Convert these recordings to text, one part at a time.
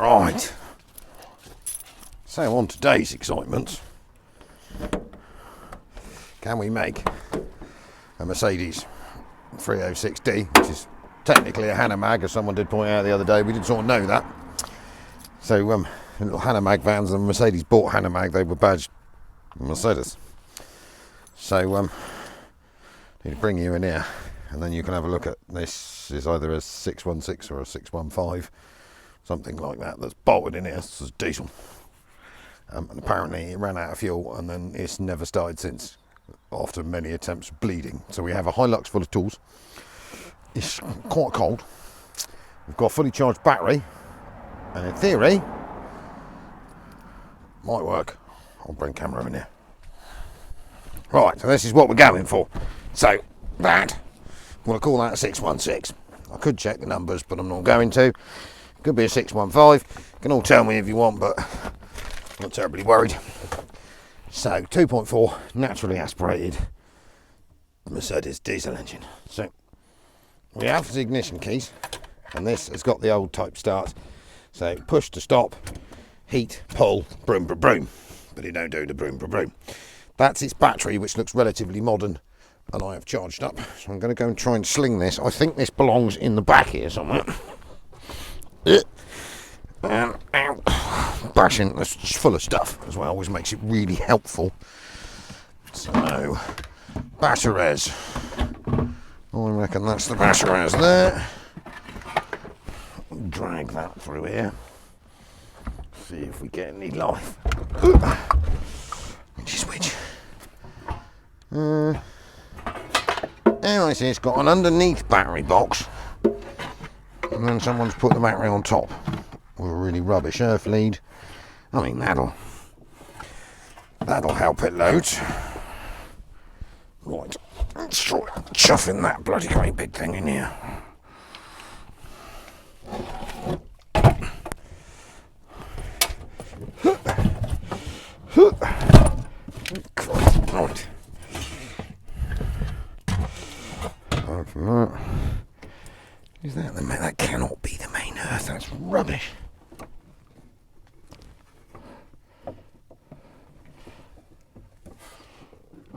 Right. So on today's excitement, can we make a Mercedes 306D, which is technically a Hanomag, as someone did point out the other day. We didn't sort of know that. So little Hanomag vans, and Mercedes bought Hanomag, they were badged Mercedes. So need to bring you in here, and then you can have a look at this. Is either a 616 or a 615, something like that, that's bolted in here. This is diesel, and apparently it ran out of fuel, and then it's never started since, after many attempts of bleeding. So we have a Hilux full of tools. It's quite cold. We've got a fully charged battery, and in theory might work. I'll bring camera in here. Right, so this is what we're going for. So that, I'm going to call that a 616. I could check the numbers, but I'm not going to. Could be a 615. You can all tell me if you want, but I'm not terribly worried. So 2.4 naturally aspirated Mercedes diesel engine. So we have the ignition keys, and this has got the old type start. So push to stop, heat, pull, broom, broom, broom. But it don't do the broom, broom, broom. That's its battery, which looks relatively modern, and I have charged up. So I'm going to go and try and sling this. I think this belongs in the back here somewhere. Bashing, that's just full of stuff as well, which makes it really helpful. So, batteries. I reckon that's the batteries there. Drag that through here. See if we get any life. Which is which? Anyway, see, it's got an underneath battery box, and then someone's put the battery on top with a really rubbish earth lead. I mean, that'll help it loads. Right, let's try chuffing that bloody great big thing in here. Right. From that. Is that the main? That cannot be the main earth. That's rubbish.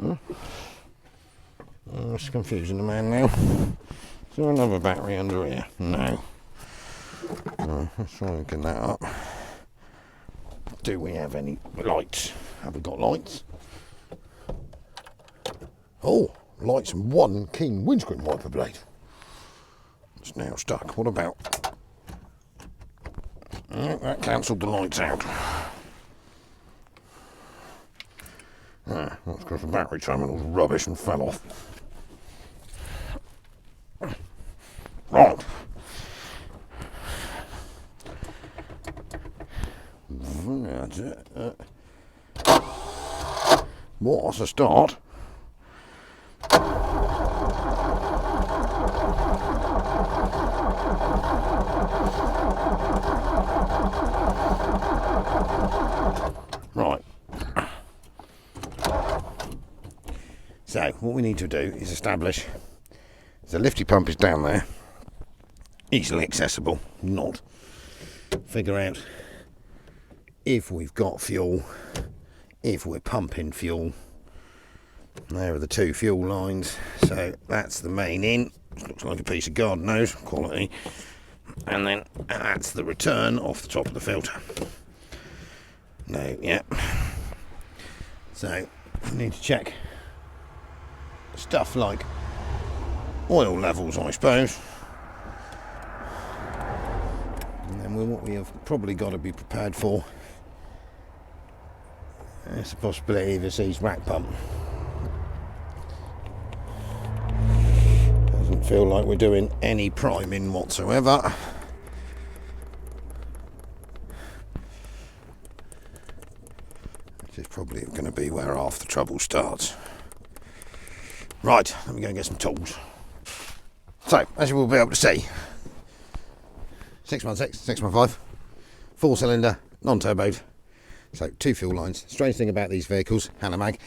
Oh, it's confusing the man now. Is there another battery under here? No. Let's try and get that up. Do we have any lights? Have we got lights? Oh, lights and one keen windscreen wiper blade. It's now stuck. What about? Oh, that cancelled the lights out. That's because the battery terminal's rubbish and fell off. Right. That's it. What's a start? Right. So what we need to do is establish the lifty pump is down there, easily accessible, not. Figure out if we've got fuel, if we're pumping fuel. There are the two fuel lines, so that's the main in. Looks like a piece of garden hose, quality. And then that's the return off the top of the filter. No, yeah. So we need to check stuff like oil levels, I suppose. And then what we have probably got to be prepared for is the possibility of a seized rack pump. Doesn't feel like we're doing any priming whatsoever. Which is probably going to be where half the trouble starts. Right, let me go and get some tools. So, as you will be able to see, 616, 615, 4-cylinder, non-turboed. So, two fuel lines. Strange thing about these vehicles, Hanomag,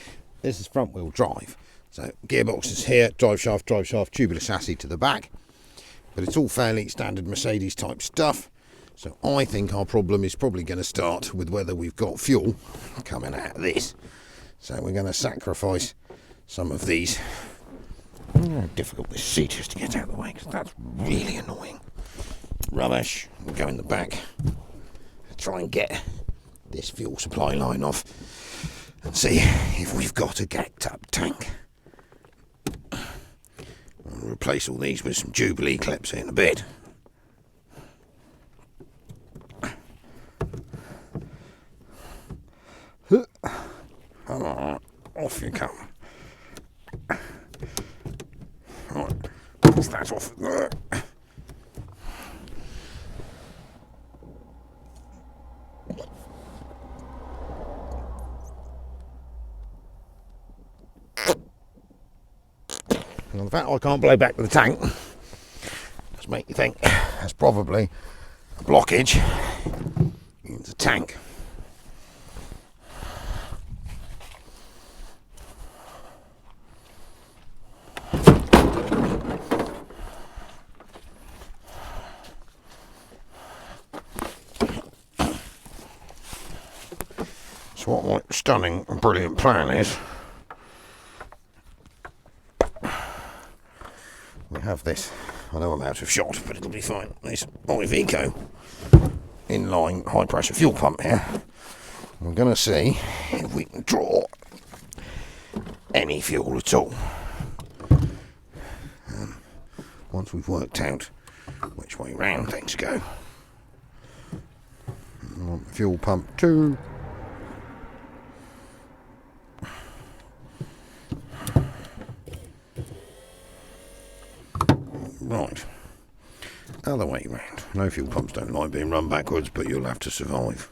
this is front wheel drive. So, gearbox is here, drive shaft, tubular chassis to the back. But it's all fairly standard Mercedes type stuff. So I think our problem is probably going to start with whether we've got fuel coming out of this. So we're going to sacrifice some of these. I don't know how difficult this seat is to get out of the way, because that's really annoying. Rubbish. We'll go in the back. Try and get this fuel supply line off and see if we've got a gacked up tank. I'll replace all these with some Jubilee clips in a bit. Off you come. Right, that's that off there. Well, the fact I can't blow back to the tank does make you think there's probably a blockage in the tank. So what my stunning and brilliant plan is, we have this, I know I'm out of shot, but it'll be fine, this Iveco inline high pressure fuel pump here. We're going to see if we can draw any fuel at all. Once we've worked out which way round things go. Fuel pump 2. Right, other way round. No, fuel pumps don't like being run backwards, but you'll have to survive.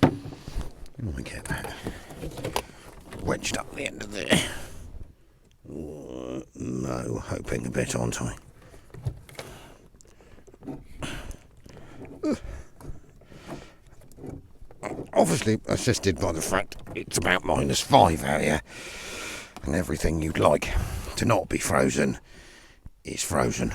Let me get that wedged up the end of there. No, hoping a bit, aren't I? Obviously assisted by the fact it's about -5 out here, and everything you'd like to not be frozen is frozen.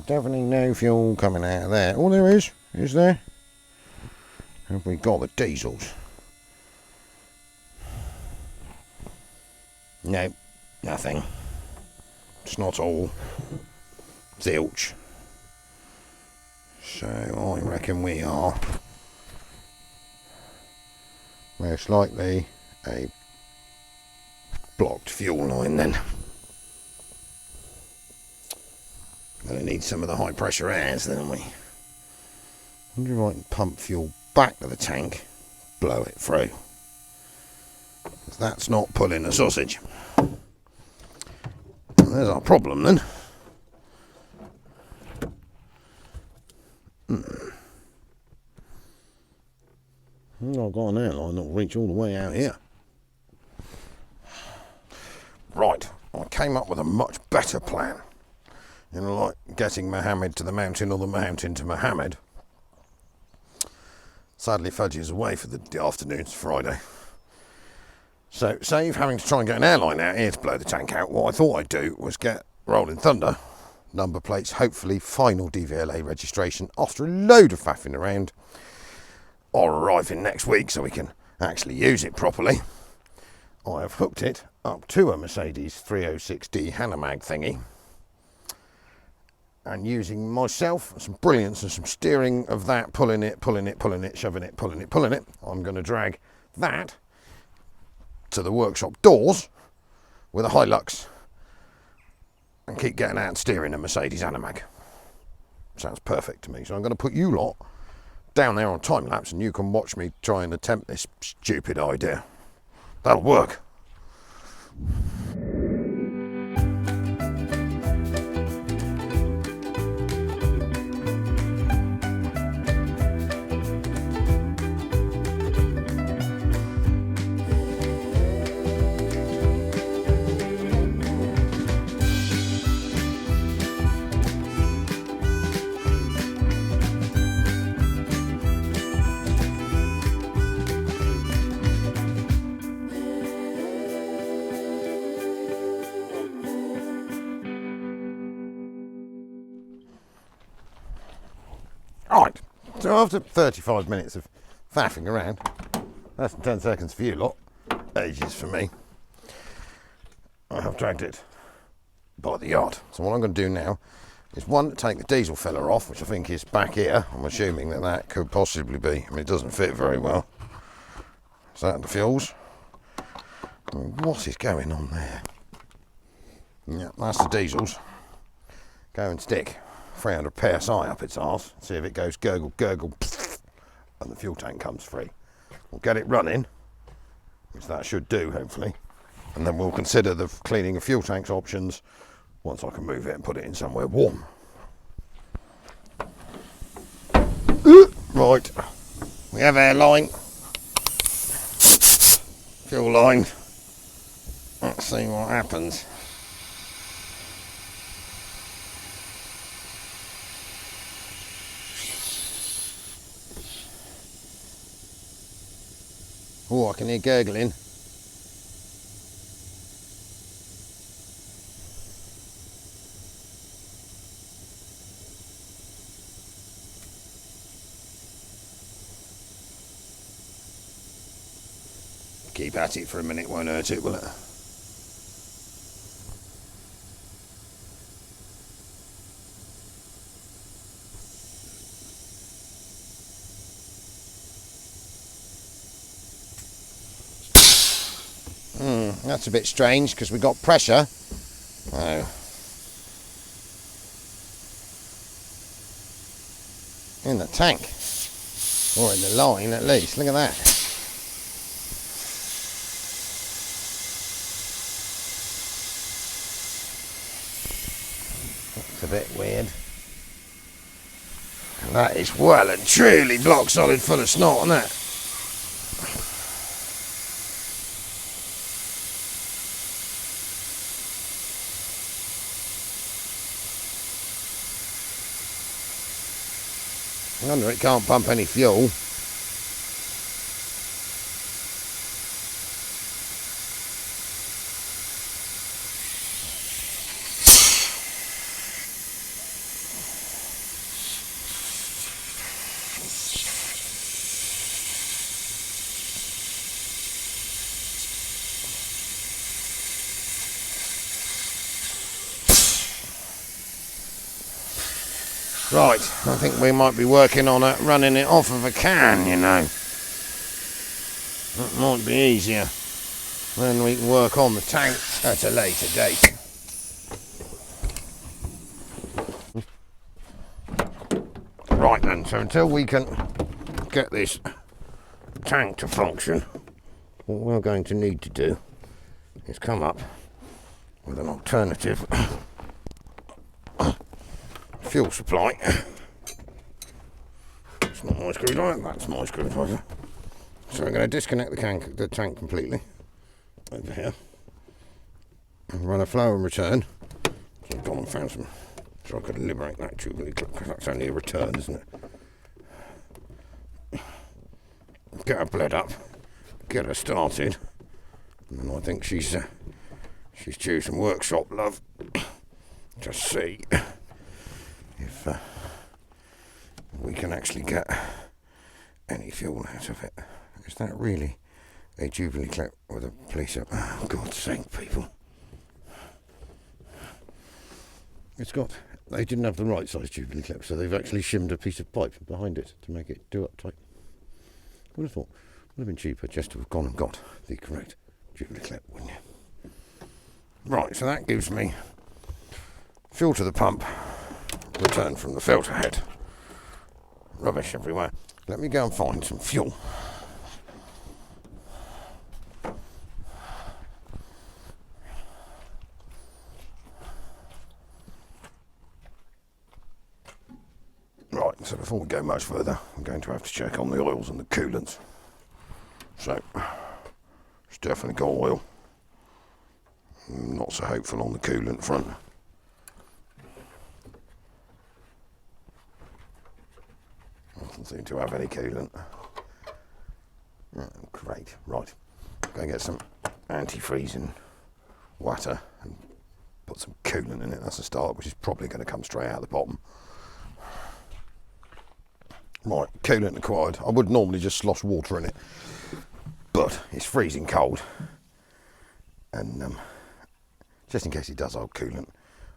Definitely no fuel coming out of there. Oh, there is there? Have we got the diesels? No, nothing. It's not all. Zilch. So I reckon we are most likely a blocked fuel line then. Gonna need some of the high pressure airs, then we. Wonder if I can pump fuel back to the tank, blow it through. Because that's not pulling a sausage. Well, there's our problem then. I've got an airline that'll reach all the way out here. Right, I came up with a much better plan. You know, like getting Mohammed to the mountain or the mountain to Mohammed. Sadly, Fudgy is away for the afternoon, it's Friday. So, save having to try and get an airline out here to blow the tank out, what I thought I'd do was get Rolling Thunder number plates, hopefully final DVLA registration after a load of faffing around, are arriving next week so we can actually use it properly. I have hooked it up to a Mercedes 306D Hanomag thingy, and using myself, some brilliance and some steering of that, pulling it, shoving it, pulling it, I'm going to drag that to the workshop doors with a Hilux and keep getting out and steering a Mercedes Hanomag. Sounds perfect to me. So I'm going to put you lot down there on time lapse and you can watch me try and attempt this stupid idea. That'll work. So after 35 minutes of faffing around, less than 10 seconds for you lot, ages for me, I have dragged it by the yard. So what I'm going to do now is one, take the diesel filler off, which I think is back here. I'm assuming that that could possibly be, I mean, it doesn't fit very well. Is that the fuels? I mean, what is going on there? Yeah, that's the diesels. Go and stick 300 psi up its arse, see if it goes gurgle, gurgle, and the fuel tank comes free. We'll get it running, which that should do, hopefully, and then we'll consider the cleaning of fuel tanks options once I can move it and put it in somewhere warm. Right, we have our line, fuel line. Let's see what happens. Oh, I can hear gurgling. Keep at it for a minute, won't hurt it, will it? That's a bit strange because we got pressure. Oh. In the tank. Or in the line at least. Look at that. That's a bit weird. And that is well and truly block solid full of snot, isn't it? I wonder it can't pump any fuel. Right, I think we might be working on running it off of a can, you know. That might be easier. Then we can work on the tank at a later date. Right then, so until we can get this tank to function, what we're going to need to do is come up with an alternative fuel supply. It's not my screwdriver, that's my screwdriver. So I'm going to disconnect the tank completely over here and run a flow and return. So I've gone and found some, so I could liberate that Jubilee clip because that's only a return, isn't it? Get her bled up, get her started, and then I think she's due some workshop love to see if we can actually get any fuel out of it. Is that really a Jubilee clip with a police up? Oh, God's sake, people. It's got, they didn't have the right size Jubilee clip, so they've actually shimmed a piece of pipe behind it to make it do up tight. I would have thought it would have been cheaper just to have gone and got the correct Jubilee clip, wouldn't you? Right, so that gives me fuel to the pump, return from the filter head. Rubbish everywhere. Let me go and find some fuel. Right, so before we go much further, I'm going to have to check on the oils and the coolants. So, it's definitely got oil. Not so hopeful on the coolant front. Doesn't seem to have any coolant. Oh, great. Right. Go and get some antifreezing water and put some coolant in it. That's a start, which is probably going to come straight out the bottom. Right, coolant acquired. I would normally just slosh water in it, but it's freezing cold, and just in case it does hold coolant,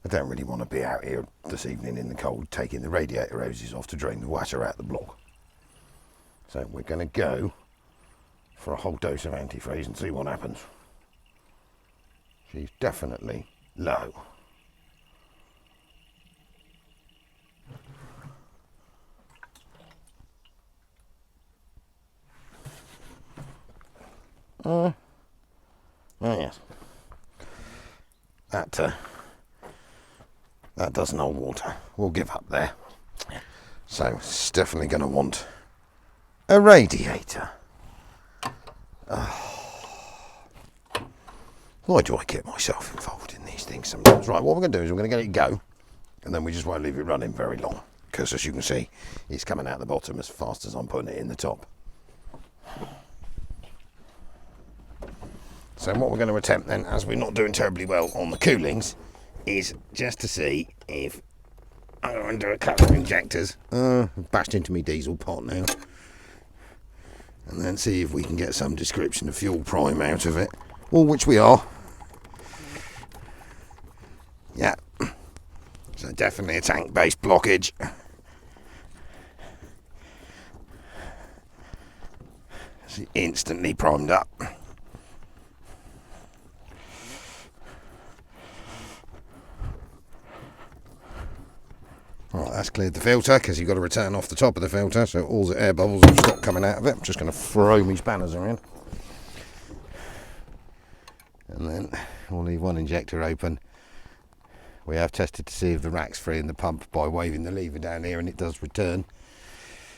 I don't really want to be out here this evening in the cold taking the radiator hoses off to drain the water out the block. So we're going to go for a whole dose of antifreeze and see what happens. She's definitely low. Oh yes, that doesn't hold water. We'll give up there. So it's definitely going to want a radiator. Why do I get myself involved in these things sometimes? Right, what we're going to do is we're going to get it go, and then we just won't leave it running very long, because as you can see, it's coming out the bottom as fast as I'm putting it in the top. So what we're going to attempt then, as we're not doing terribly well on the coolings, is just to see if I'm going to do a couple of injectors. Bashed into me diesel pot now. And then see if we can get some description of fuel prime out of it. Well, which we are. Yeah. So definitely a tank-based blockage. It's instantly primed up. Right, that's cleared the filter, because you've got to return off the top of the filter, so all the air bubbles have stopped coming out of it. I'm just going to throw my spanners around. And then we'll leave one injector open. We have tested to see if the rack's free in the pump by waving the lever down here, and it does return.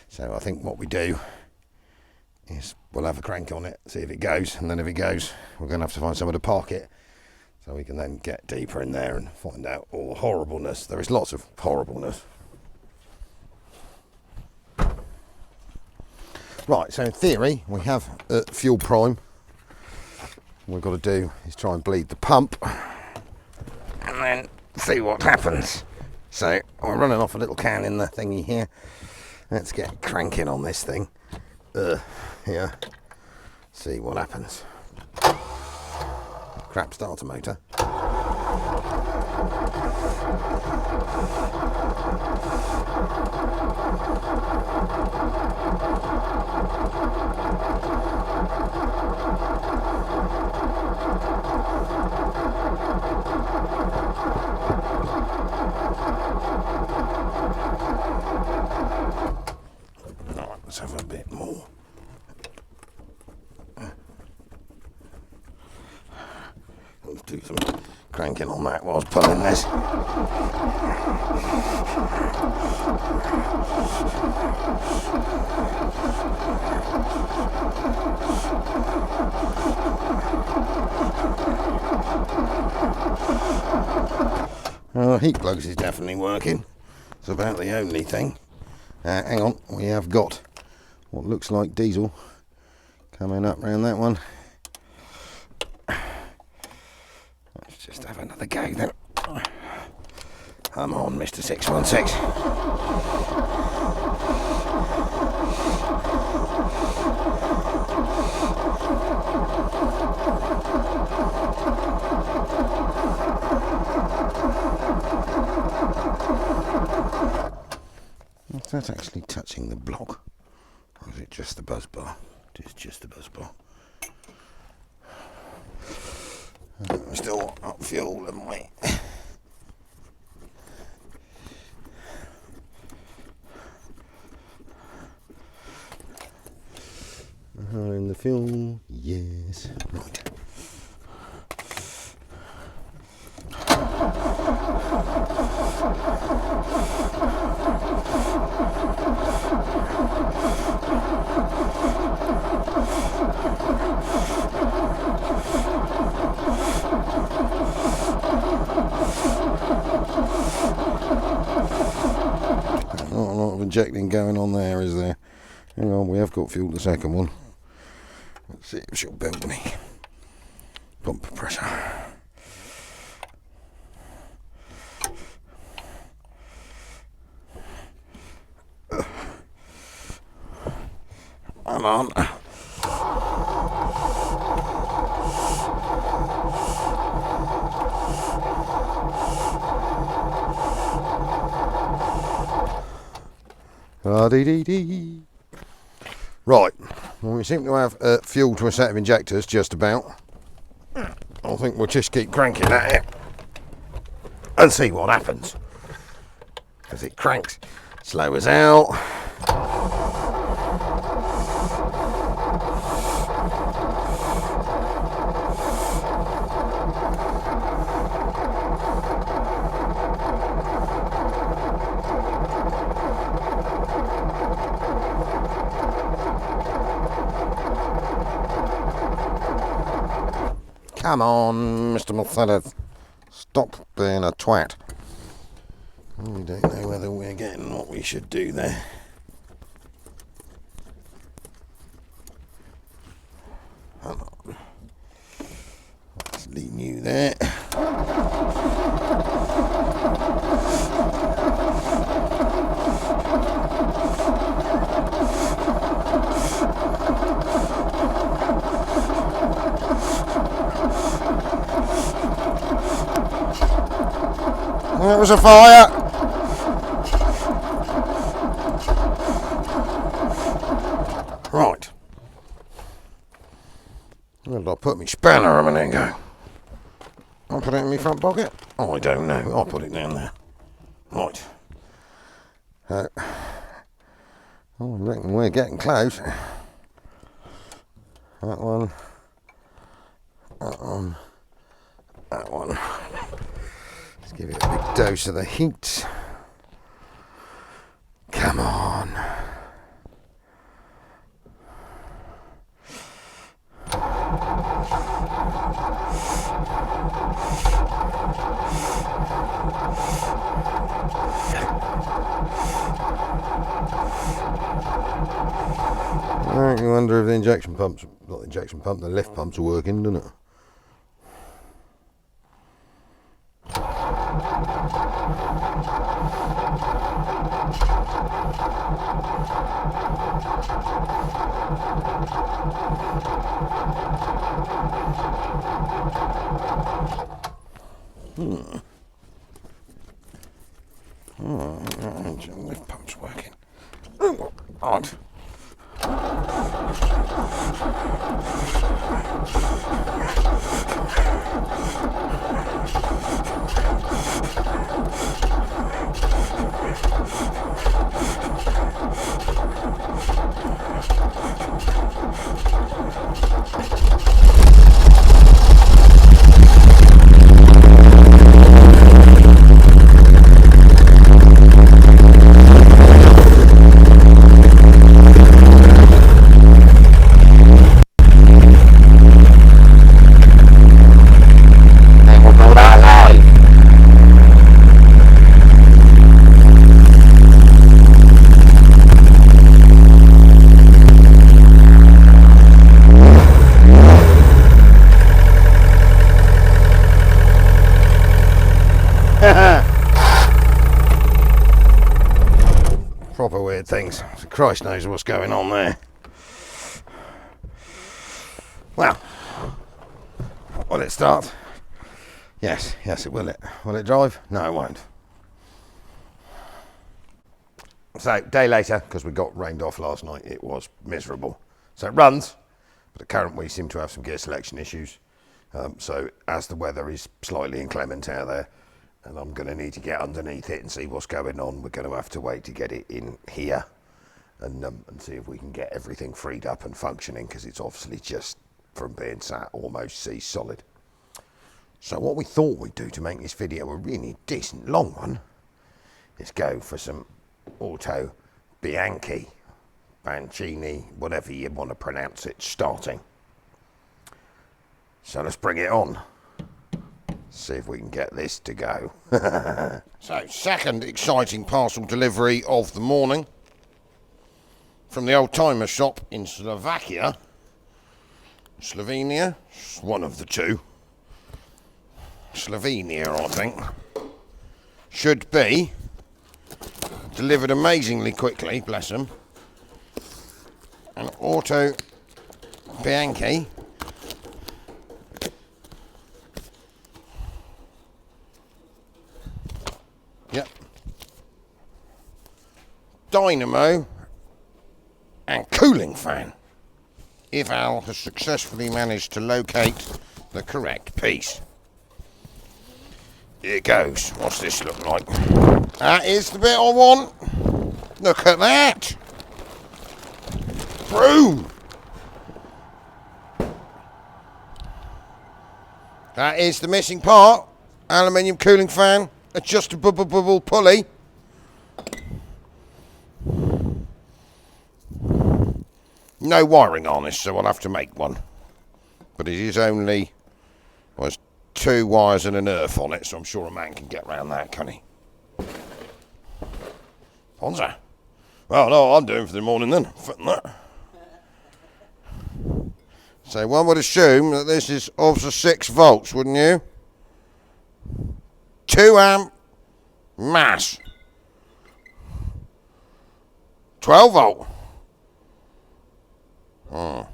So I think what we do is we'll have a crank on it, see if it goes, and then if it goes, we're going to have to find somewhere to park it, so we can then get deeper in there and find out all the horribleness. There is lots of horribleness. Right, so in theory, we have fuel prime. What we've got to do is try and bleed the pump, and then see what happens. So I'm running off a little can in the thingy here. Let's get cranking on this thing. Here. See what happens. Crap starter motor. Right, let's have a bit more. Let's do some cranking on that while I was pulling this. Heat plugs is definitely working. It's about the only thing. Hang on, we have got what looks like diesel coming up round that one. Let's just have another go then. Come on, Mr. 616. That's actually touching the block, or is it just the buzz bar? It is just the buzz bar. We're still up fuel, haven't we? In the fuel, yes. Right. Not a lot of injecting going on there, is there? Hang on, we have got fuel the second one. Let's see if she'll build any pump pressure. Come on. Dee. Right, well, we seem to have fuel to a set of injectors, just about. I think we'll just keep cranking at it and see what happens. As it cranks, slow us out. Come on, Mr. Mercedes. Stop being a twat. We don't know whether we're getting what we should do there. Come on. Let's leave you there. That was a fire. Right. Where did I put my spanner a minute ago? I put it in my front pocket? Oh, I don't know. I'll put it down there. Right. Oh, I reckon we're getting close. That one. That one. That one. Let's give it a big dose of the heat. Come on. I wonder if the injection pumps, not the injection pump, the lift pumps are working, doesn't it? Lift pump's working. Oh, odd. Proper weird things. Christ knows what's going on there. Well, will it start? Yes, it will. Will it drive? No, it won't. So, day later, because we got rained off last night, it was miserable. So it runs, but currently we seem to have some gear selection issues. So as the weather is slightly inclement out there, and I'm going to need to get underneath it and see what's going on, we're going to have to wait to get it in here and see if we can get everything freed up and functioning, because it's obviously just from being sat almost sea solid. So what we thought we'd do to make this video a really decent long one is go for some Autobianchi, Bancini, whatever you want to pronounce it, starting. So let's bring it on. See if we can get this to go. So, second exciting parcel delivery of the morning from the old timer shop in Slovenia, one of the two. Slovenia, I think. Should be delivered amazingly quickly, bless them. And Autobianchi. Yep. Dynamo and cooling fan. If Al has successfully managed to locate the correct piece. Here it goes. What's this look like? That is the bit I want. Look at that. Boom. That is the missing part. Aluminium cooling fan. Adjustable pulley. No wiring on this, so I'll have to make one. But it is only, well, there's 2 wires and an earth on it, so I'm sure a man can get around that, can he? Ponza. Well, no, I'm doing for the morning then. Fitting that. So one would assume that this is of the 6 volts, wouldn't you? 2 amp mass. 12 volt. Oh,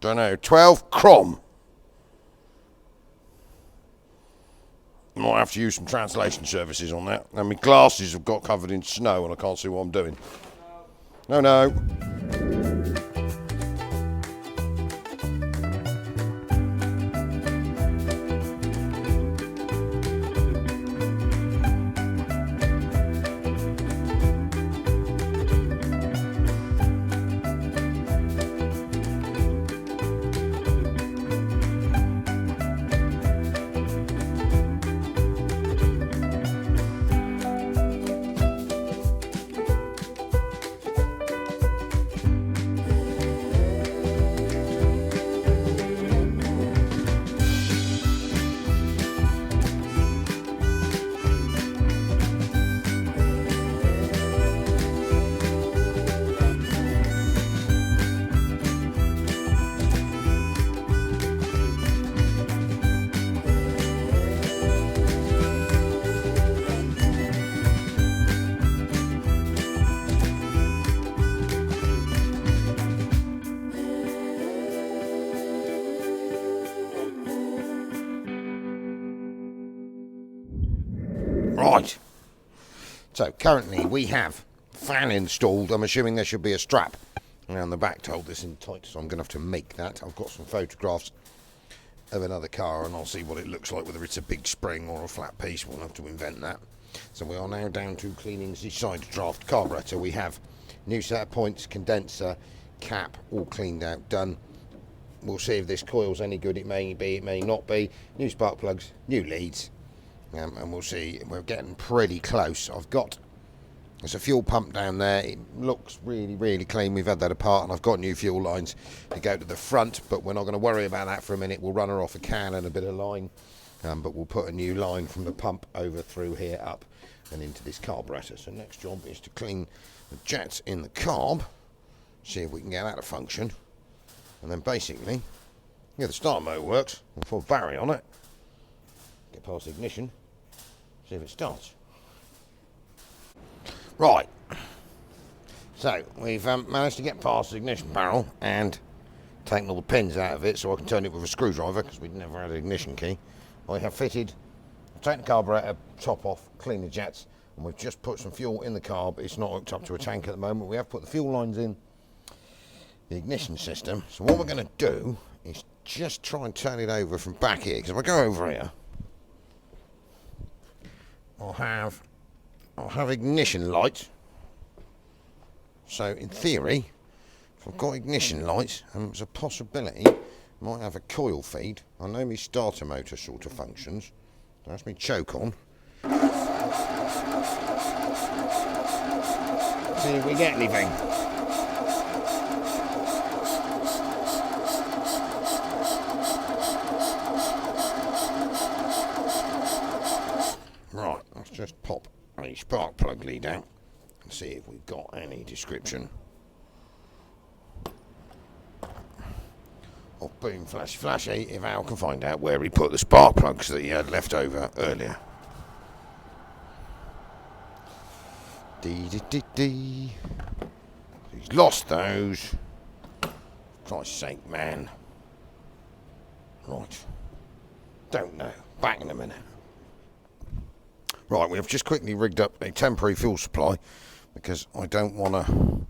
don't know. 12 crom. Might have to use some translation services on that. And my glasses have got covered in snow and I can't see what I'm doing. No. Right. So currently we have fan installed. I'm assuming there should be a strap around the back to hold this in tight, so I'm going to have to make that. I've got some photographs of another car and I'll see what it looks like, whether it's a big spring or a flat piece. We'll have to invent that. So we are now down to cleaning the side draft carburetor. We have new set of points, condenser, cap, all cleaned out, done. We'll see if this coil's any good. It may be, it may not be. New spark plugs, new leads. And we'll see. We're getting pretty close. There's a fuel pump down there. It looks really clean. We've had that apart and I've got new fuel lines to go to the front, but we're not going to worry about that for a minute. We'll run her off a can and a bit of line, but we'll put a new line from the pump over through here up and into this carburetor. So next job is to clean the jets in the carb, see if we can get that to function, and then basically, yeah, the start motor works. We'll put a battery on it, get past the ignition, see if it starts. Right, so we've managed to get past the ignition barrel and taken all the pins out of it so I can turn it with a screwdriver because we'd never had an ignition key. I have fitted, taken the carburetor, top off, clean the jets, and we've just put some fuel in the carb. It's not hooked up to a tank at the moment. We have put the fuel lines in the ignition system. So what we're going to do is just try and turn it over from back here, because if I go over here, I'll have ignition lights. So in theory, if I've got ignition lights, and there's a possibility I might have a coil feed. I know my starter motor sort of functions. That's me choke on. See if we get anything. Right, let's just pop a spark plug lead out and see if we've got any description of boom flash flashy, if Al can find out where he put the spark plugs that he had left over earlier. He's lost those. Christ's sake, man. Right. Don't know. Back in a minute. Right, we have just quickly rigged up a temporary fuel supply because I don't want to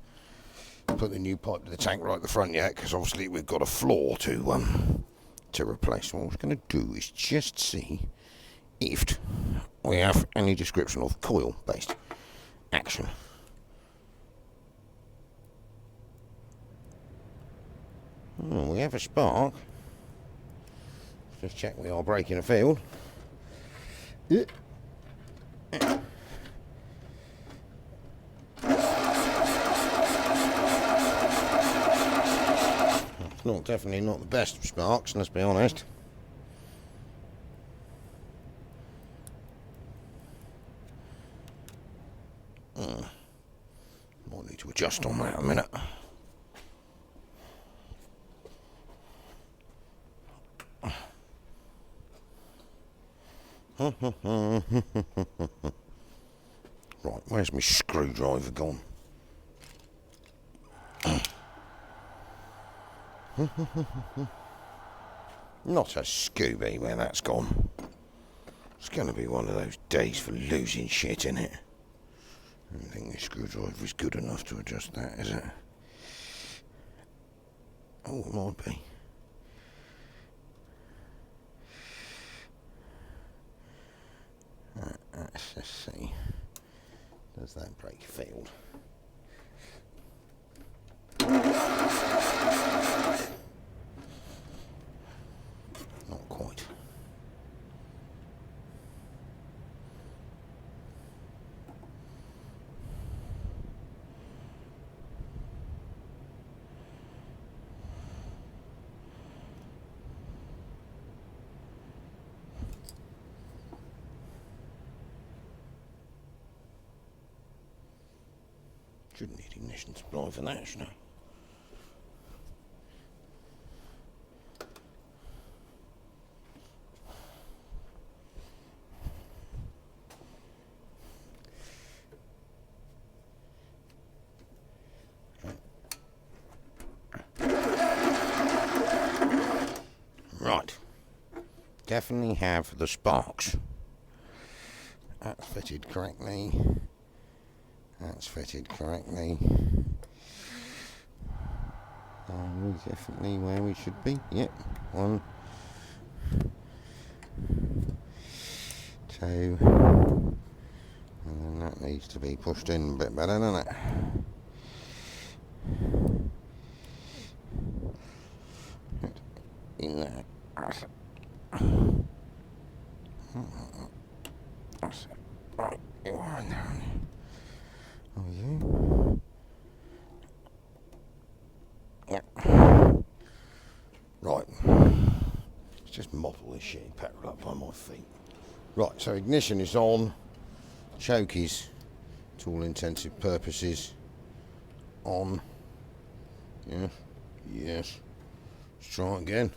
put the new pipe to the tank right at the front yet, because obviously we've got a floor to replace. What I was going to do is just see if we have any description of coil-based action. Oh, we have a spark. Just check we are braking a field. It's definitely not the best of sparks, let's be honest. Might need to adjust on that a minute. Right, where's my screwdriver gone? Not a Scooby where that's gone. It's going to be one of those days for losing shit, isn't it? I don't think the screwdriver is good enough to adjust that, is it? Oh, it might be. Let's just see. Does that brake field? Not quite. Shouldn't need ignition supply for that, should I? Right. Definitely have the sparks. That's fitted correctly. That's fitted correctly. We're definitely where we should be. Yep. 1, 2. And then that needs to be pushed in a bit better, doesn't it? In there. That's it. That's it. Right. You are down. Oh, you? Yeah. Right. Let's just mop all this shit and petrol up by my feet. Right, so ignition is on. Choke is, to all intensive purposes, on. Yeah. Yes. Let's try again.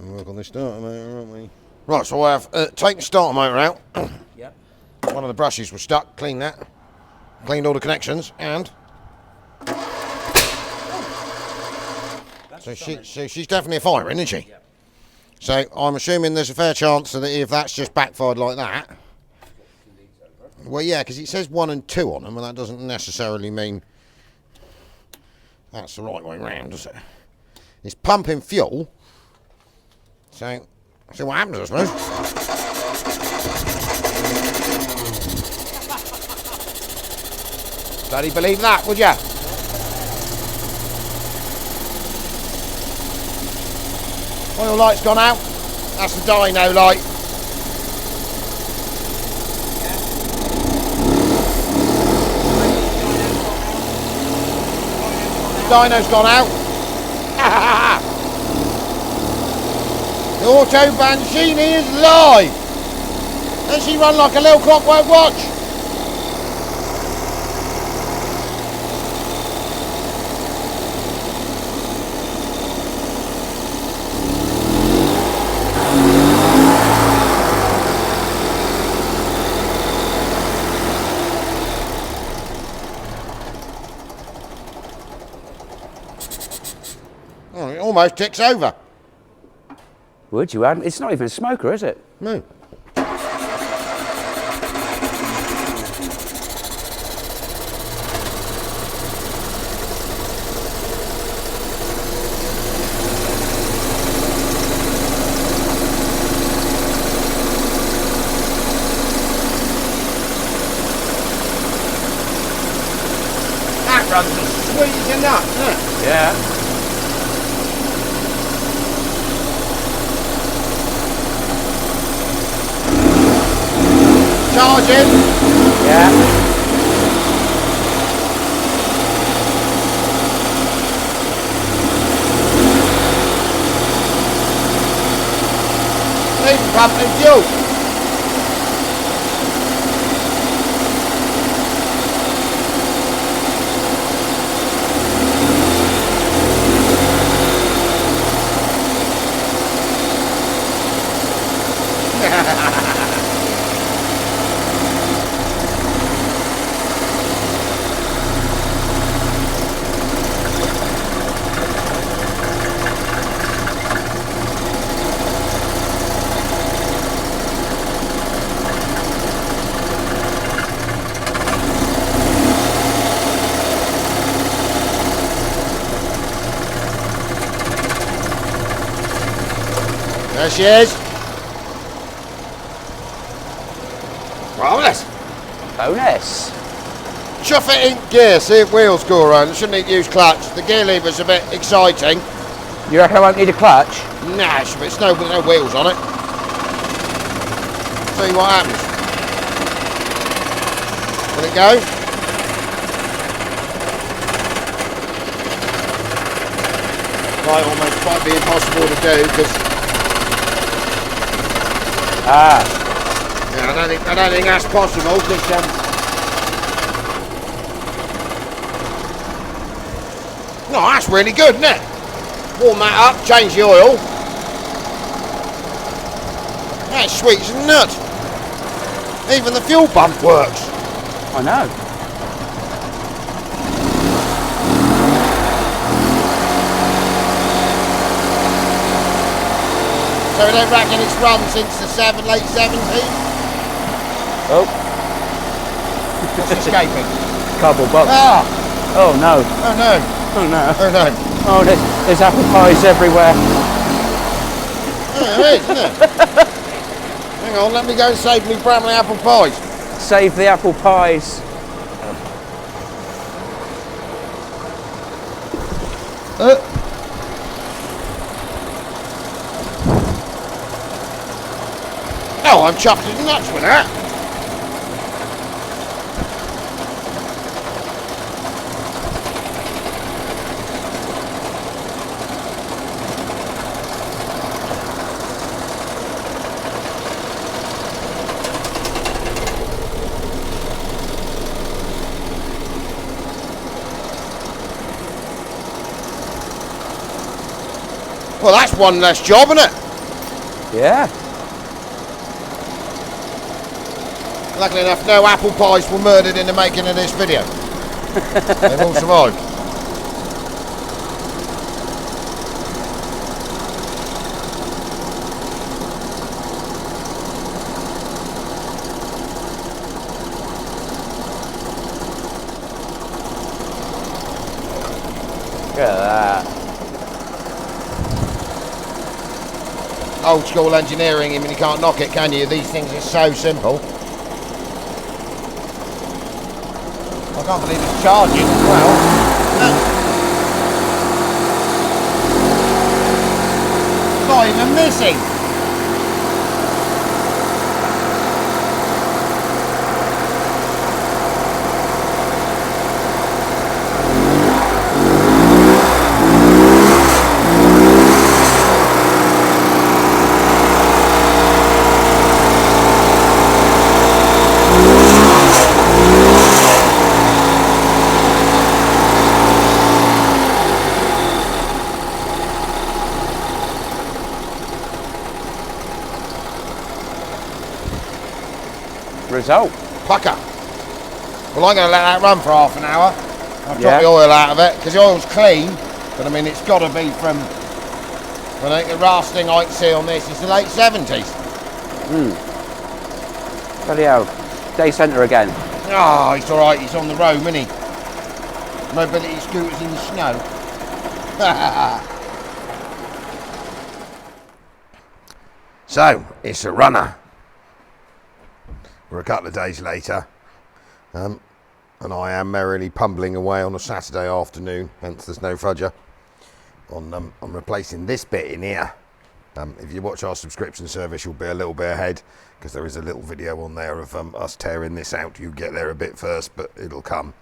Work on the starter motor, aren't we? Right, so I have taken the starter motor out. Yep. One of the brushes was stuck. Cleaned that. Cleaned all the connections, and so she's definitely a firing, isn't she? Yep. So I'm assuming there's a fair chance that if that's just backfired like that. Well, yeah, because it says 1 and 2 on them, and that doesn't necessarily mean that's the right way round, does it? It's pumping fuel. So, see what happens, I suppose. Bloody believe that, would ya? Oil light's gone out. That's the dyno light. Dyno's gone out. The Autobianchi is live. Does she run like a little clockwork watch? almost ticks over. Would you, Adam? It's not even a smoker, is it? No. That runs as sweet as a nut, isn't it? Yeah. Charging. Yeah. Even pumping fuel. There she is. Marvellous. Bonus. Chuff it in gear, see if wheels go around. Shouldn't need to use clutch. The gear lever's a bit exciting. You reckon I won't need a clutch? Nah, it's no wheels on it. See what happens. Will it go? Might almost might be impossible to do because yeah, I don't think that's possible because no, that's really good, isn't it? Warm that up, change the oil. That's sweet as a nut. Even the fuel pump works. I know. So we don't reckon it's run since the late 70s? Oh. It's escaping. Cardboard box. Ah! Oh no. Oh no. Oh no. Oh no. Oh, there's apple pies everywhere. Oh, there is, isn't it? Hang on, let me go and save me Bramley apple pies. Save the apple pies. Oh, I'm chuffed as nuts with that. Well, that's one less job, isn't it? Yeah. Luckily enough, no apple pies were murdered in the making of this video. They've all survived. Look at that. Old school engineering, I mean, you can't knock it, can you? These things are so simple. I can't believe it's charging as well. No. Not even missing. Result. Pucker. Well, I'm going to let that run for half an hour. I've dropped the oil out of it because the oil's clean, but I mean it's got to be from I think the rasting I'd see on this is the late 70s. Bloody hell. Day centre again. Oh, it's alright, he's on the road, isn't he? Mobility scooters in the snow. So, it's a runner. We're a couple of days later, and I am merrily pumbling away on a Saturday afternoon, hence there's no fudger, on replacing this bit in here. If you watch our subscription service, you'll be a little bit ahead, because there is a little video on there of us tearing this out. You get there a bit first, but it'll come.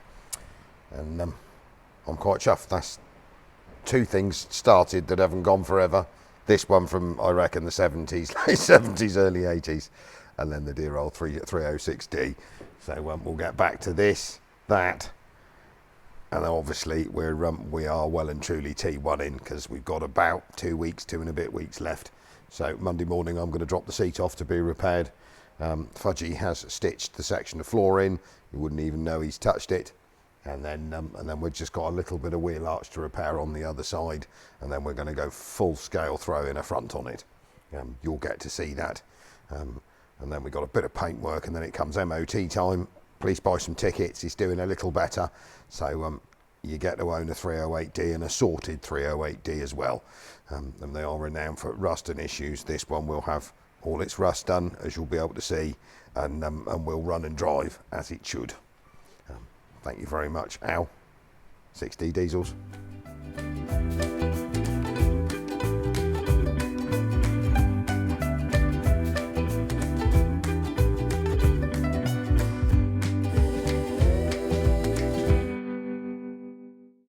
And I'm quite chuffed. That's two things started that haven't gone forever. This one from, I reckon, the 70s, late 70s, early 80s, and then the dear old 306D. So we'll get back to this, that, and obviously we are well and truly T1 in, because we've got about 2 weeks, 2 and a bit weeks left. So Monday morning I'm going to drop the seat off to be repaired. Fudgy has stitched the section of floor in. You wouldn't even know he's touched it. And then we've just got a little bit of wheel arch to repair on the other side, and then we're going to go full scale throw in a front on it. You'll get to see that. And then we've got a bit of paint work, and then it comes MOT time. Please buy some tickets. He's doing a little better. So you get to own a 308D and a sorted 308D as well. And they are renowned for rust and issues. This one will have all its rust done, as you'll be able to see, and will run and drive as it should. Thank you very much, Al. 6D Diesels.